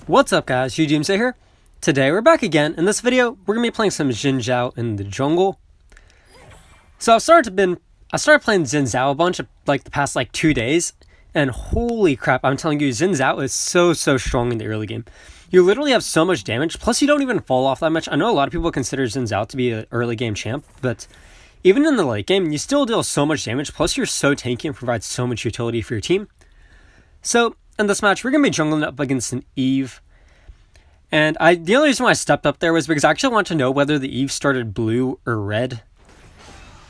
What's up guys, Xin Zhao here. Today we're back again. In this video, we're going to be playing some Xin Zhao in the jungle. So I started playing Xin Zhao a bunch of the past 2 days, and holy crap, I'm telling you, Xin Zhao is so strong in the early game. You literally have so much damage, plus you don't even fall off that much. I know a lot of people consider Xin Zhao to be an early game champ, but even in the late game, you still deal so much damage, plus you're so tanky and provide so much utility for your team. So in this match, we're going to be jungling up against an Eve. And the only reason why I stepped up there was because I actually want to know whether the Eve started blue or red.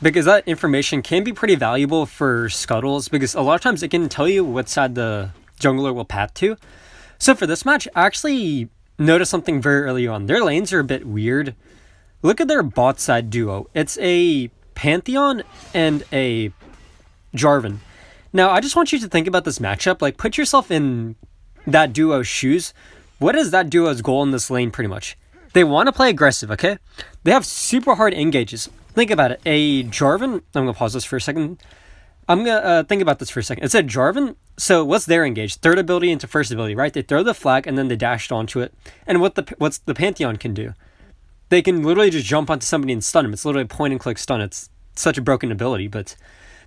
Because that information can be pretty valuable for scuttles, because a lot of times it can tell you what side the jungler will path to. So for this match, I actually noticed something very early on. Their lanes are a bit weird. Look at their bot side duo. It's a Pantheon and a Jarvan. Now, I just want you to think about this matchup. Put yourself in that duo's shoes. What is that duo's goal in this lane, pretty much? They want to play aggressive, okay? They have super hard engages. Think about it. A Jarvan... I'm going to pause this for a second. I'm going to think about this for a second. It's a Jarvan. So, what's their engage? Third ability into first ability, right? They throw the flag, and then they dashed onto it. And what's the Pantheon can do? They can literally just jump onto somebody and stun them. It's literally a point-and-click stun. It's such a broken ability, but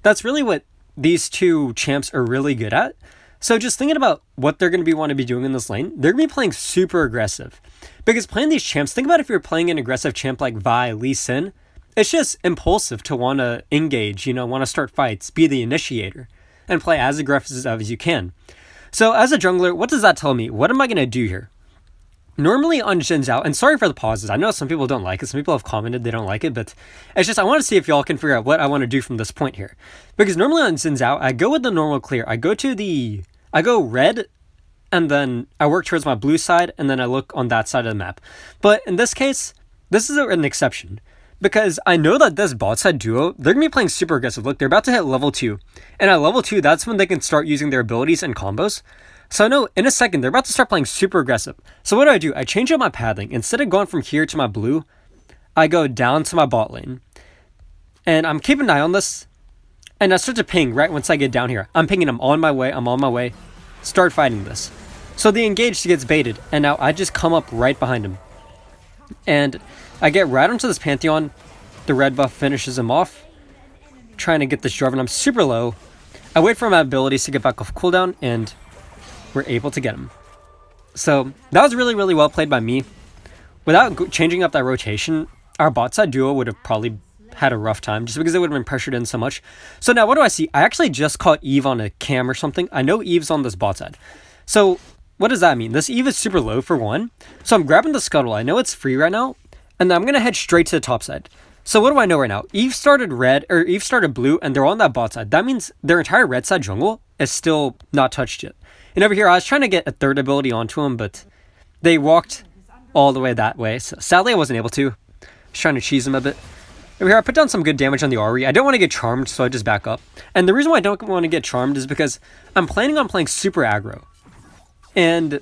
that's really what these two champs are really good at. So just thinking about what they're going to want to be doing in this lane, they're going to be playing super aggressive. Because playing these champs, think about if you're playing an aggressive champ like Vi, Lee Sin, it's just impulsive to want to engage, want to start fights, be the initiator, and play as aggressive as you can. So as a jungler, what does that tell me? What am I going to do here? Normally on Xin Zhao, and sorry for the pauses, I know some people don't like it, some people have commented they don't like it, but it's just I want to see if y'all can figure out what I want to do from this point here. Because normally on Xin Zhao, I go with the normal clear. I go red, and then I work towards my blue side, and then I look on that side of the map. But in this case, this is an exception. Because I know that this bot side duo, they're going to be playing super aggressive. Look, they're about to hit level 2. And at level 2, that's when they can start using their abilities and combos. So I know in a second, they're about to start playing super aggressive. So what do? I change up my pathing. Instead of going from here to my blue, I go down to my bot lane. And I'm keeping an eye on this. And I start to ping right once I get down here. I'm pinging, I'm on my way. Start fighting this. So the engage gets baited. And now I just come up right behind him. And I get right onto this Pantheon. The red buff finishes him off. Trying to get this Jarvan. I'm super low. I wait for my abilities to get back off cooldown. And we're able to get him. So that was really well played by me. Without changing up that rotation, our bot side duo would have probably had a rough time just because it would have been pressured in so much. So now what do I see? I actually just caught Eve on a cam or something. I know Eve's on this bot side. So what does that mean? This Eve is super low for one. So I'm grabbing the scuttle. I know it's free right now. And I'm going to head straight to the top side. So what do I know right now? Eve started blue, and they're on that bot side. That means their entire red side jungle is still not touched yet. And over here, I was trying to get a third ability onto him, but they walked all the way that way. So sadly, I wasn't able to. I was trying to cheese him a bit. Over here, I put down some good damage on the Ahri. I don't want to get charmed, so I just back up. And the reason why I don't want to get charmed is because I'm planning on playing super aggro. And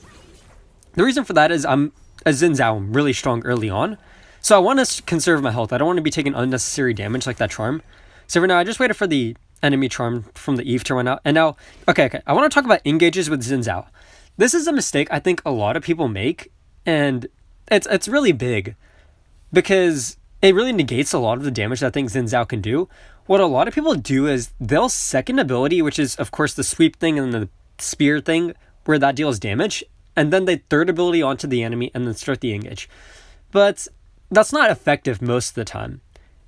the reason for that is I'm a Xin Zhao. I'm really strong early on. So I want to conserve my health. I don't want to be taking unnecessary damage like that charm. So for now, I just waited for the enemy charm from the Eve to run out. And now, okay. I want to talk about engages with Xin Zhao. This is a mistake I think a lot of people make. And it's really big. Because it really negates a lot of the damage that I think Xin Zhao can do. What a lot of people do is they'll second ability, which is of course the sweep thing and the spear thing, where that deals damage. And then they third ability onto the enemy and then start the engage. But that's not effective most of the time.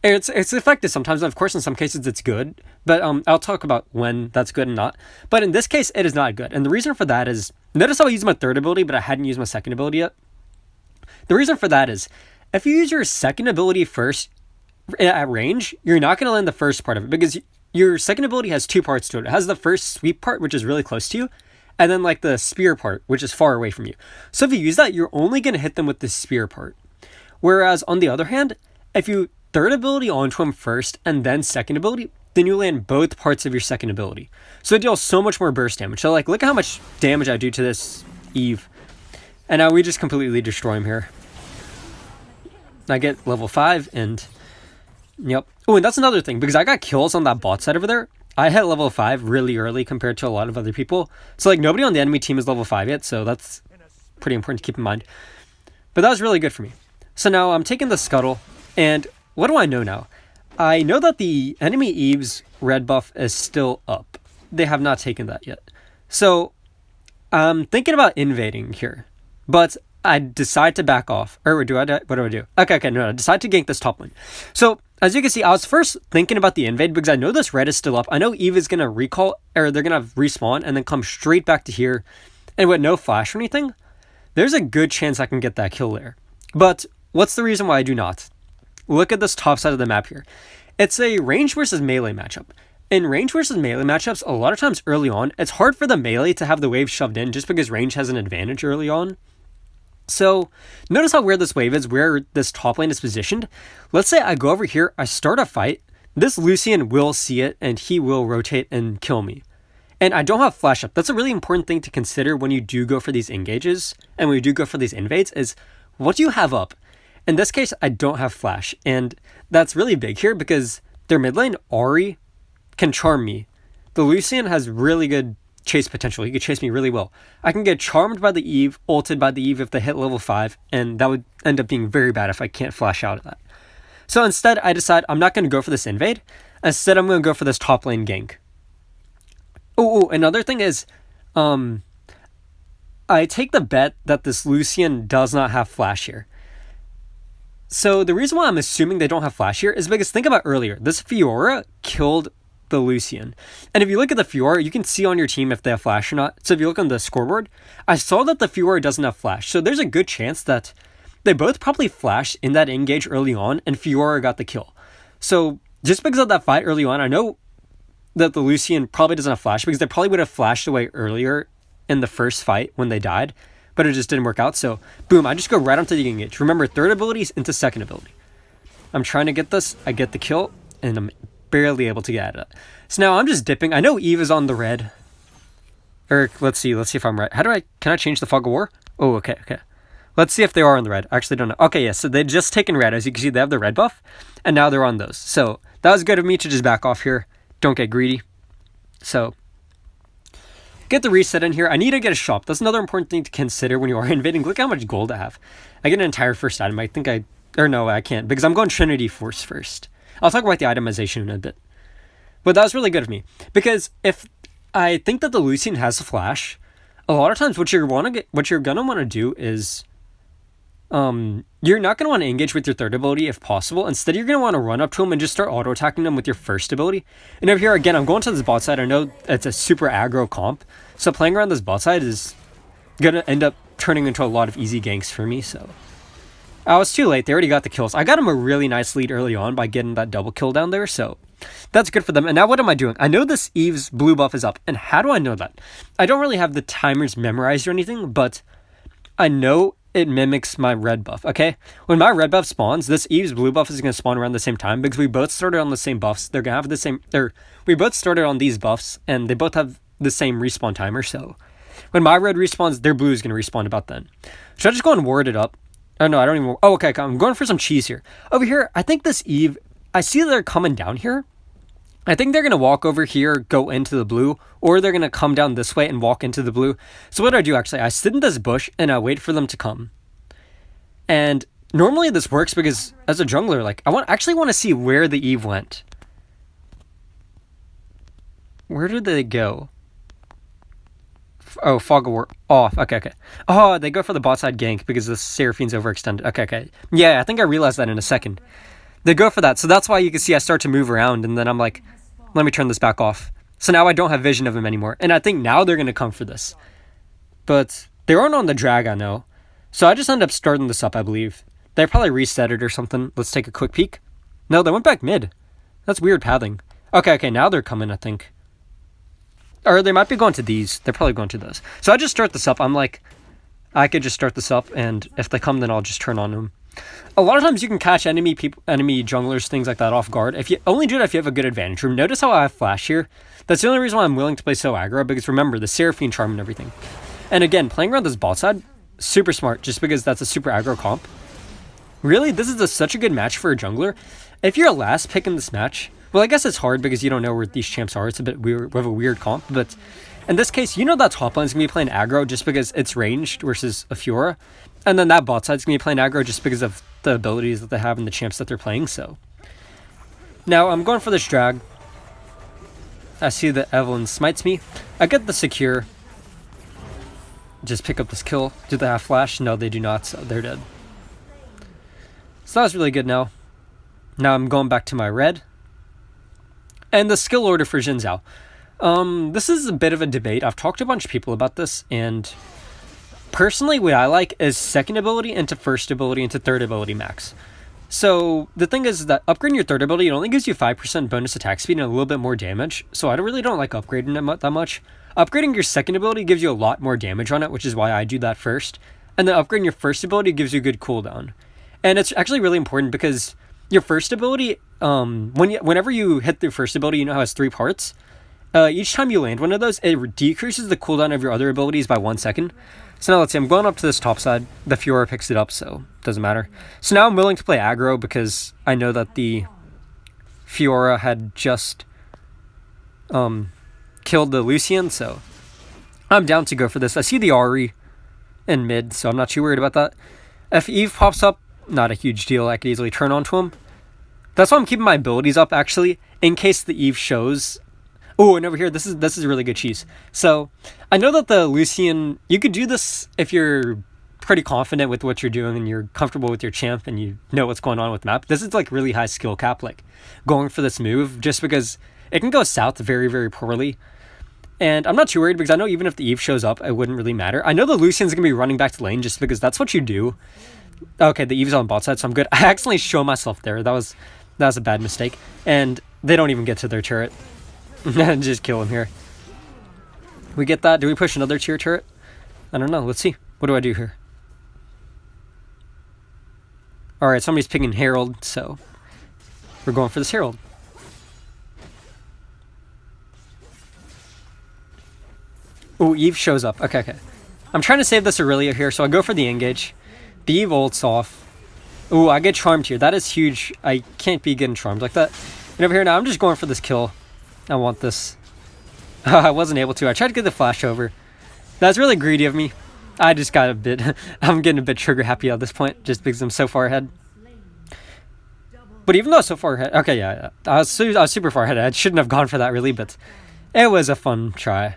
It's effective sometimes, of course in some cases it's good, but I'll talk about when that's good and not. But in this case, it is not good. And the reason for that is, notice how I used my third ability, but I hadn't used my second ability yet? The reason for that is, if you use your second ability first at range, you're not going to land the first part of it, because your second ability has two parts to it. It has the first sweep part, which is really close to you, and then the spear part, which is far away from you. So if you use that, you're only going to hit them with the spear part. Whereas on the other hand, if you third ability onto him first and then second ability, then you land both parts of your second ability. So it deals so much more burst damage. So look at how much damage I do to this Eve. And now we just completely destroy him here. I get level 5 and yep. Oh, and that's another thing, because I got kills on that bot side over there. I hit level 5 really early compared to a lot of other people. So nobody on the enemy team is level 5 yet, so that's pretty important to keep in mind. But that was really good for me. So now I'm taking the Scuttle, and what do I know now? I know that the enemy Eve's red buff is still up. They have not taken that yet. So I'm thinking about invading here, but I decide to back off. Or what do I do? Okay, no, I decide to gank this top lane. So as you can see, I was first thinking about the invade because I know this red is still up. I know Eve is going to recall, or they're going to respawn and then come straight back to here. And with no flash or anything, there's a good chance I can get that kill there. But what's the reason why I do not? Look at this top side of the map here. It's a range versus melee matchup. In range versus melee matchups, a lot of times early on, it's hard for the melee to have the wave shoved in just because range has an advantage early on. So notice how weird this wave is, where this top lane is positioned. Let's say I go over here, I start a fight. This Lucian will see it and he will rotate and kill me. And I don't have flash up. That's a really important thing to consider when you do go for these engages and when you do go for these invades is what do you have up? In this case, I don't have flash. And that's really big here because their mid lane, Ahri, can charm me. The Lucian has really good chase potential. He could chase me really well. I can get charmed by the Eve, ulted by the Eve if they hit level 5, and that would end up being very bad if I can't flash out of that. So instead, I decide I'm not going to go for this invade. Instead, I'm going to go for this top lane gank. Oh, another thing is, I take the bet that this Lucian does not have flash here. So the reason why I'm assuming they don't have flash here is because think about earlier. This Fiora killed the Lucian. And if you look at the Fiora, you can see on your team if they have flash or not. So if you look on the scoreboard, I saw that the Fiora doesn't have flash. So there's a good chance that they both probably flashed in that engage early on and Fiora got the kill. So just because of that fight early on, I know that the Lucian probably doesn't have flash because they probably would have flashed away earlier in the first fight when they died, but it just didn't work out. So boom, I just go right onto the engage. Remember, third abilities into second ability. I'm trying to get this. I get the kill and I'm barely able to get at it. So now I'm just dipping. I know Eve is on the red. Or let's see if I'm right. Can I change the fog of war? Oh, okay. Let's see if they are on the red. I actually don't know. Okay, yeah, so they just taken red. As you can see, they have the red buff, and now they're on those. So that was good of me to just back off here. Don't get greedy. So get the reset in here. I need to get a shop. That's another important thing to consider when you are invading. Look how much gold I have. I get an entire first item. I can't because I'm going Trinity Force first. I'll talk about the itemization in a bit. But that was really good of me. Because if I think that the Lucian has a flash, a lot of times what you're gonna want to do is you're not gonna want to engage with your third ability if possible. Instead, you're gonna want to run up to him and just start auto attacking them with your first ability. And over here again, I'm going to this bot side. I know it's a super aggro comp, so playing around this bot side is gonna end up turning into a lot of easy ganks for me. So I was too late. They already got the kills. I got him a really nice lead early on by getting that double kill down there, so that's good for them. And now what am I doing? I know this Eve's blue buff is up, and how do I know that? I don't really have the timers memorized or anything, but I know it mimics my red buff, okay? When my red buff spawns, this Eve's blue buff is going to spawn around the same time because we both started on the same buffs. They're going to have the same, we both started on these buffs, and they both have the same respawn timer, so when my red respawns, their blue is going to respawn about then. Should I just go and ward it up? Oh, no, I don't even... Oh, okay, I'm going for some cheese here. Over here, I think this Eve... I see that they're coming down here. I think they're going to walk over here, go into the blue, or they're going to come down this way and walk into the blue. So what do, actually? I sit in this bush, and I wait for them to come. And normally this works because, as a jungler, like, I actually want to see where the Eve went. Where did they go? Oh, Fog of War off. Okay. Oh, they go for the bot side gank because the Seraphine's overextended. Okay. Yeah, I think I realized that in a second. They go for that. So that's why you can see I start to move around and then I'm like, let me turn this back off. So now I don't have vision of him anymore. And I think now they're going to come for this. But they aren't on the drag, I know. So I just end up starting this up, I believe. They probably reset it or something. Let's take a quick peek. No, they went back mid. That's weird pathing. Okay, now they're coming, I think. Or they might be going to these. They're probably going to those. So I just start this up. I'm like, I could just start this up, and if they come, then I'll just turn on them. A lot of times you can catch enemy junglers, things like that off guard. If you only do it if you have a good advantage room. Notice how I have flash here. That's the only reason why I'm willing to play so aggro, because remember, the Seraphine charm and everything. And again, playing around this bot side, super smart, just because that's a super aggro comp. Really, this is such a good match for a jungler. If you're a last pick in this match, well, I guess it's hard because you don't know where these champs are. It's a bit weird. We have a weird comp, but In this case, you know that top lane's going to be playing aggro just because it's ranged versus a Fiora. And then that bot side's going to be playing aggro just because of the abilities that they have and the champs that they're playing, so. Now, I'm going for this drag. I see that Evelyn smites me. I get the secure. Just pick up this kill. Do they have flash? No, they do not, so they're dead. So that was really good now. Now I'm going back to my red. And the skill order for Xin Zhao. This is a bit of a debate. I've talked to a bunch of people about this, and personally what I like is second ability into first ability into third ability max. So the thing is that upgrading your third ability, it only gives you 5% bonus attack speed and a little bit more damage. So I really don't like upgrading it that much. Upgrading your second ability gives you a lot more damage on it, which is why I do that first. And then upgrading your first ability gives you a good cooldown. And it's actually really important because your first ability, whenever you hit the first ability, you know how it has 3 parts. Each time you land one of those, it decreases the cooldown of your other abilities by 1 second. So now let's see, I'm going up to this top side. The Fiora picks it up, so it doesn't matter. So now I'm willing to play aggro because I know that the Fiora had just killed the Lucian, so I'm down to go for this. I see the Ahri in mid, so I'm not too worried about that. If Eve pops up, not a huge deal. I could easily turn onto him. That's why I'm keeping my abilities up, actually, in case the Eve shows. Oh, and over here, this is really good cheese. So, I know that the Lucian, you could do this if you're pretty confident with what you're doing and you're comfortable with your champ and you know what's going on with the map. This is like really high skill cap, like going for this move, just because it can go south very, very poorly. And I'm not too worried because I know even if the Eve shows up, it wouldn't really matter. I know the Lucian's going to be running back to lane just because that's what you do. Okay, the Eve's on bot side, so I'm good. I accidentally showed myself there. That was a bad mistake. And they don't even get to their turret. Just kill him here. We get that. Do we push another tier turret? I don't know. Let's see. What do I do here? Alright, somebody's picking Herald, so we're going for this Herald. Oh, Eve shows up. Okay. I'm trying to save this Aurelia here, so I go for the engage. The Eve ults off. Oh, I get charmed here. That is huge. I can't be getting charmed like that. And over here now, I'm just going for this kill. I want this. I wasn't able to. I tried to get the flash over. That's really greedy of me. I just got a bit... I'm getting a bit trigger happy at this point, just because I'm so far ahead. But even though I was so far ahead... Okay, yeah. I was super far ahead. I shouldn't have gone for that, really, but it was a fun try.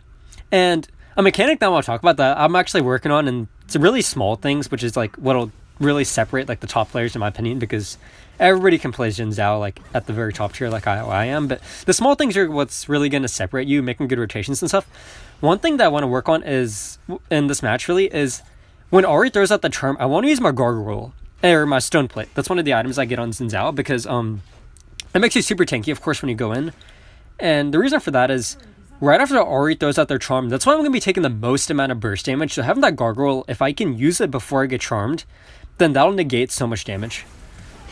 And a mechanic that I want to talk about that I'm actually working on, and it's really small things, which is like what'll really separate like the top players in my opinion, because everybody can play Xin Zhao like at the very top tier like I am, but the small things are what's really going to separate you, making good rotations and stuff. One thing that I want to work on is, in this match really, is when Ahri throws out the charm, I want to use my gargoyle, or my stone plate. That's one of the items I get on Xin Zhao, because it makes you super tanky, of course, when you go in. And the reason for that is, right after Ahri throws out their charm, that's when I'm going to be taking the most amount of burst damage. So having that gargoyle, if I can use it before I get charmed, then that'll negate so much damage.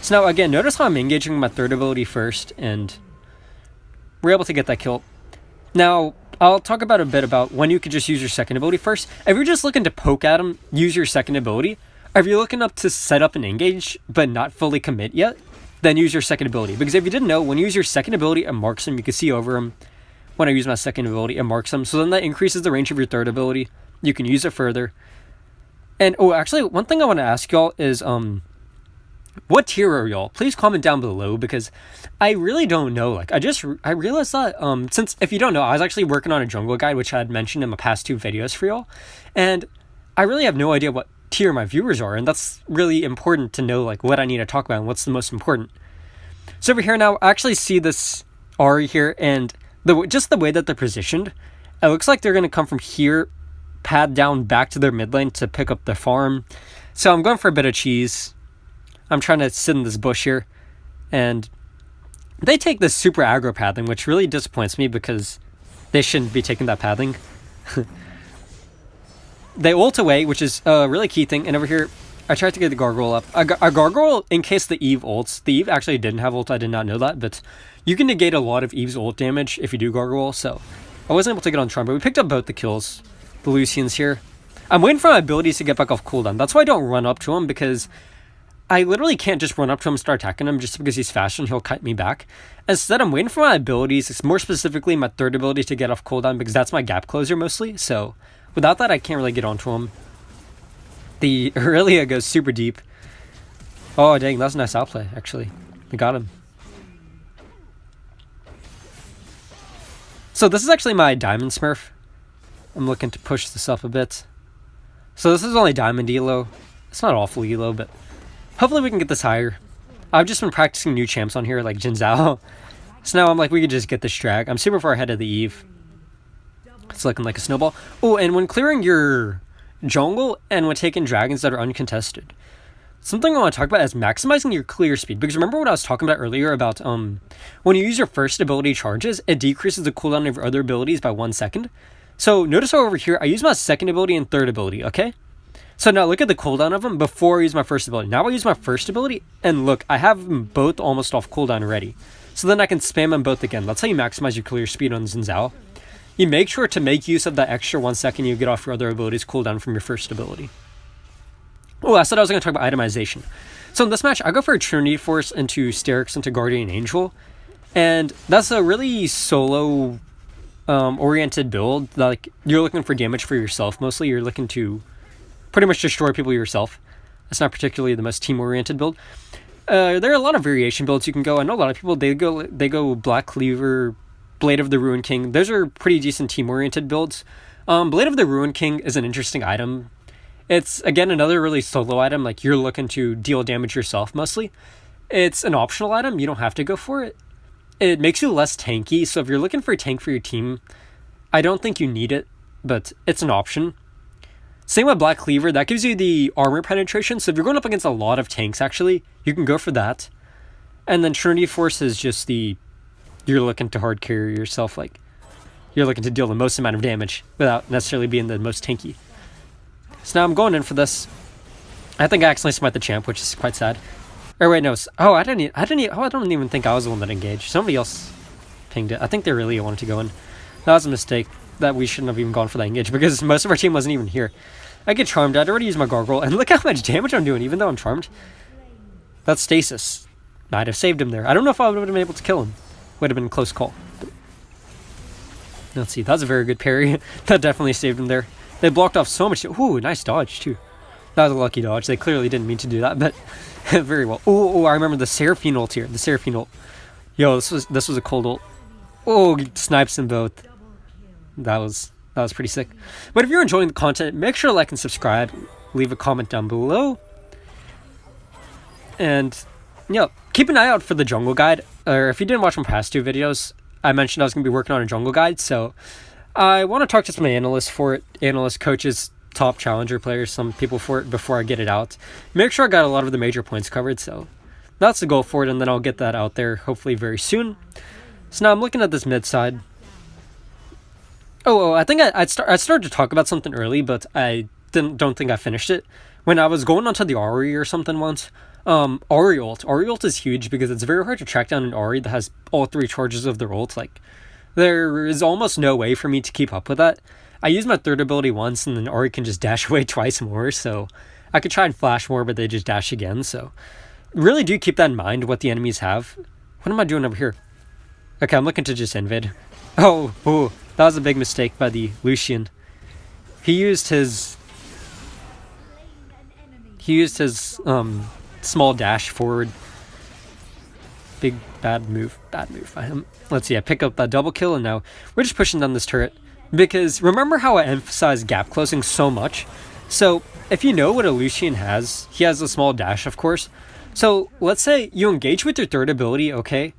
So now again, notice how I'm engaging my third ability first, and we're able to get that kill. Now, I'll talk about a bit about when you could just use your second ability first. If you're just looking to poke at him, use your second ability. Or if you're looking up to set up an engage, but not fully commit yet, then use your second ability. Because if you didn't know, when you use your second ability, it marks him, you can see over him. When I use my second ability, it marks them. So then that increases the range of your third ability. You can use it further. And, oh, actually, one thing I want to ask y'all is, what tier are y'all? Please comment down below, because I really don't know. Like, I realized that, since, if you don't know, I was actually working on a jungle guide, which I had mentioned in my past 2 videos for y'all. And I really have no idea what tier my viewers are. And that's really important to know, like, what I need to talk about and what's the most important. So over here now, I actually see this Ahri here, and just the way that they're positioned, it looks like they're going to come from here, pad down back to their mid lane to pick up the farm. So I'm going for a bit of cheese. I'm trying to sit in this bush here, and they take this super aggro pathing, which really disappoints me because they shouldn't be taking that pathing. They ult away, which is a really key thing, and over here I tried to get the gargoyle up. A gargoyle, in case the Eve ults. The Eve actually didn't have ult, I did not know that, but you can negate a lot of Eve's ult damage if you do gargoyle, so I wasn't able to get on charm, but we picked up both the kills. The Lucian's here. I'm waiting for my abilities to get back off cooldown. That's why I don't run up to him, because I literally can't just run up to him and start attacking him just because he's faster and he'll kite me back. Instead, I'm waiting for my abilities. It's more specifically my third ability to get off cooldown because that's my gap closer mostly. So without that, I can't really get onto him. The Aurelia goes super deep. Oh, dang, that's a nice outplay, actually. I got him. So this is actually my diamond smurf. I'm looking to push this up a bit. So this is only diamond elo. It's not awful elo, but hopefully we can get this higher. I've just been practicing new champs on here, like Xin Zhao. So now I'm like, we could just get this drag. I'm super far ahead of the Eve. It's looking like a snowball. Oh, and when clearing your jungle and when taking dragons that are uncontested, something I want to talk about is maximizing your clear speed. Because remember what I was talking about earlier about when you use your first ability charges, it decreases the cooldown of your other abilities by 1 second. So notice how over here, I use my second ability and third ability, okay? So now look at the cooldown of them before I use my first ability. Now I use my first ability, and look, I have them both almost off cooldown already. So then I can spam them both again. That's how you maximize your clear speed on Xin Zhao. You make sure to make use of that extra 1 second you get off your other abilities cooldown from your first ability. Oh, I said I was going to talk about itemization. So in this match, I go for a Trinity Force into Sterix into Guardian Angel. And that's a really solo oriented build. Like, you're looking for damage for yourself mostly. You're looking to pretty much destroy people yourself. That's not particularly the most team-oriented build. There are a lot of variation builds you can go. I know a lot of people, they go Black Cleaver, Blade of the Ruin King. Those are pretty decent team-oriented builds. Blade of the Ruin King is an interesting item. It's, again, another really solo item. Like, you're looking to deal damage yourself mostly. It's an optional item. You don't have to go for it. It makes you less tanky. So if you're looking for a tank for your team, I don't think you need it, but it's an option. Same with Black Cleaver, that gives you the armor penetration, so if you're going up against a lot of tanks, actually, you can go for that. And then Trinity Force is just you're looking to hard carry yourself, like, you're looking to deal the most amount of damage without necessarily being the most tanky. So now I'm going in for this. I think I accidentally smite the champ, which is quite sad. Or wait, no, I don't even think I was the one that engaged. Somebody else pinged it. I think they really wanted to go in. That was a mistake. That we shouldn't have even gone for that engage because most of our team wasn't even here. I get charmed. I'd already used my gargoyle, and look how much damage I'm doing, even though I'm charmed. That's stasis. Might have saved him there. I don't know if I would have been able to kill him. Would have been a close call. But let's see. That was a very good parry. That definitely saved him there. They blocked off so much. Ooh, nice dodge too. That was a lucky dodge. They clearly didn't mean to do that, but very well. Oh, I remember the Seraphine ult here. The Seraphine ult. Yo, this was a cold ult. Oh, snipes them both. That was pretty sick. But if you're enjoying the content, make sure to like and subscribe. Leave a comment down below. And, keep an eye out for the jungle guide. Or if you didn't watch my past two videos, I mentioned I was going to be working on a jungle guide. So I want to talk to some analysts for it. Analysts, coaches, top challenger players, some people for it before I get it out. Make sure I got a lot of the major points covered. So that's the goal for it. And then I'll get that out there hopefully very soon. So now I'm looking at this mid side. I think I started to talk about something early, but I don't think I finished it. When I was going onto the Ahri or something once, Ahri ult is huge because it's very hard to track down an Ahri that has all three charges of their ult. Like, there is almost no way for me to keep up with that. I used my third ability once, and then Ahri can just dash away twice more, so I could try and flash more, but they just dash again, so really do keep that in mind, what the enemies have. What am I doing over here? Okay, I'm looking to just invade. Oh, that was a big mistake by the Lucian. He used his small dash forward. Big bad move by him. Let's see, I pick up that double kill, and now we're just pushing down this turret. Because remember how I emphasize gap closing so much? So if you know what a Lucian has, he has a small dash, of course. So let's say you engage with your third ability, okay?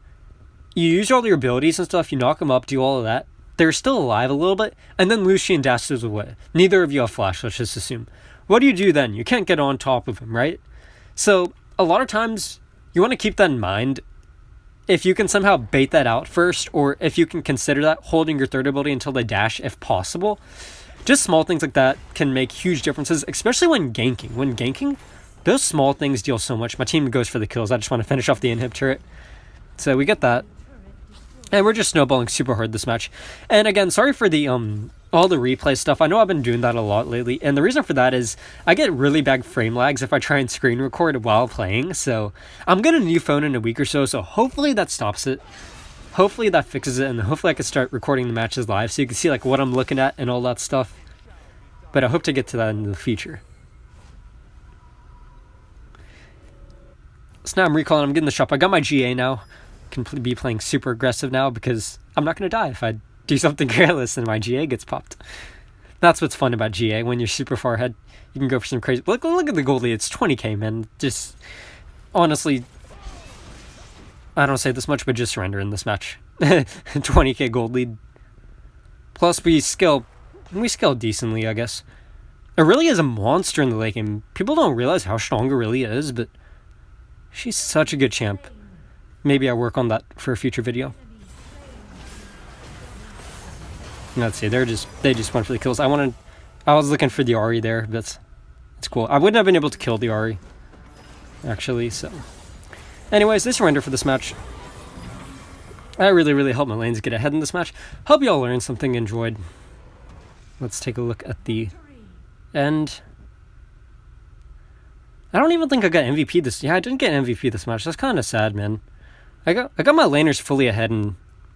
You use all your abilities and stuff, you knock them up, do all of that. They're still alive a little bit, and then Lucian dashes away. Neither of you have flash, let's just assume. What do you do then? You can't get on top of him, right? So a lot of times, you want to keep that in mind. If you can somehow bait that out first, or if you can consider that, holding your third ability until they dash if possible. Just small things like that can make huge differences, especially when ganking. When ganking, those small things deal so much. My team goes for the kills. I just want to finish off the inhib turret. So we get that. And we're just snowballing super hard this match. And again, sorry for the all the replay stuff. I know I've been doing that a lot lately, and the reason for that is I get really bad frame lags if I try and screen record while playing. So I'm getting a new phone in a week or so hopefully that stops it. Hopefully that fixes it, and hopefully I can start recording the matches live so you can see like what I'm looking at and all that stuff. But I hope to get to that in the future. So now I'm recalling, I'm getting the shop. I got my GA now. Can be playing super aggressive now because I'm not going to die if I do something careless and my GA gets popped. That's what's fun about GA. When you're super far ahead, you can go for some crazy... Look at the gold lead. It's 20k, man. Just, honestly, I don't say this much, but just surrender in this match. 20k gold lead. Plus, we scale decently, I guess. Aurelia is a monster in the late game. People don't realize how strong Aurelia is, but she's such a good champ. Maybe I work on that for a future video. Let's see, they just went for the kills. I was looking for the Ahri there, but it's cool. I wouldn't have been able to kill the Ahri, actually, so. Anyways, they surrender for this match. I really helped my lanes get ahead in this match. Hope you all learned something, enjoyed. Let's take a look at the end. I don't even think I got MVP this. Yeah, I didn't get MVP this match. That's kind of sad, man. I got my laners fully ahead, and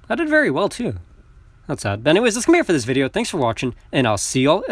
I did very well too. That's sad. But anyways, that's gonna be it for this video. Thanks for watching, and I'll see y'all